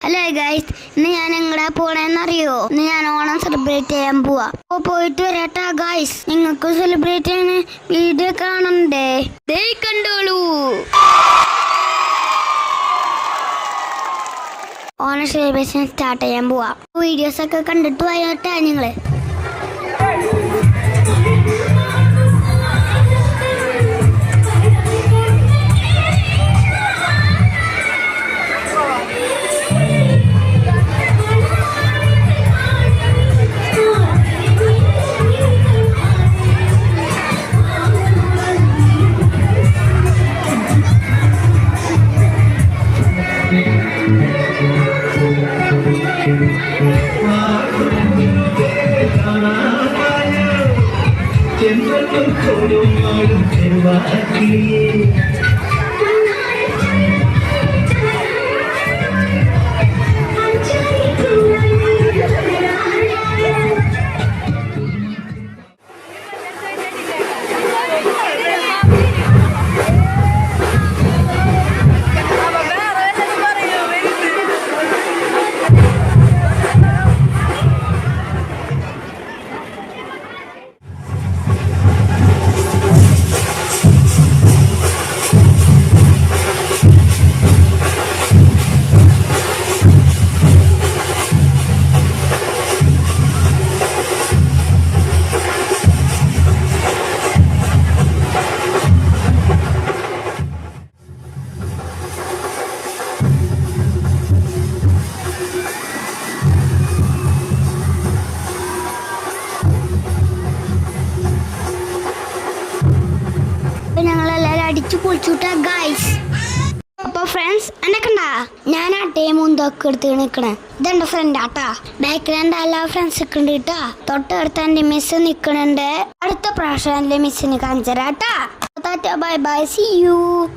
Hello guys, ഇന്ന് ഞാൻ എങ്ങടാ പോണേന്നറിയോ? ഇന്ന് ഞാൻ ഓണം സെലിബ്രേറ്റ് ചെയ്യാൻ പോവാ. പോയിട്ട് വരാട്ടാ ഗൈസ്. നിങ്ങൾക്ക് സെലിബ്രേറ്റ് ചെയ്യുന്ന വീഡിയോ കാണണ്ടേ? ദേ കണ്ടോളൂ. ഓണം സെലിബ്രേഷൻ സ്റ്റാർട്ട് ചെയ്യാൻ പോവാ. വീഡിയോസ് ഒക്കെ കണ്ടിട്ട് വരാട്ടാ നിങ്ങള്. ഞങ്ങളെല്ലാരും അടിച്ചു പൊളിച്ചുട്ടാ ഗൈസ്. അപ്പൊ ഫ്രണ്ട്സ് എന്നെ കണ്ടാ? ഞാൻ ആട്ടയും മുന്തൊക്കെ എടുത്ത് നിക്കണേ. ഇതെന്റെ ഫ്രണ്ട് ആട്ടാ. ബാക്കിൽ എന്റെ എല്ലാ ഫ്രണ്ട്സ് നിക്കണ്ട് കേട്ടാ. തൊട്ടടുത്ത് എന്റെ മിസ് നിക്കണുണ്ട്. അടുത്ത പ്രാവശ്യം എന്റെ മിസ്സിന് കാണിച്ചരാട്ടാ. Bye bye, see U.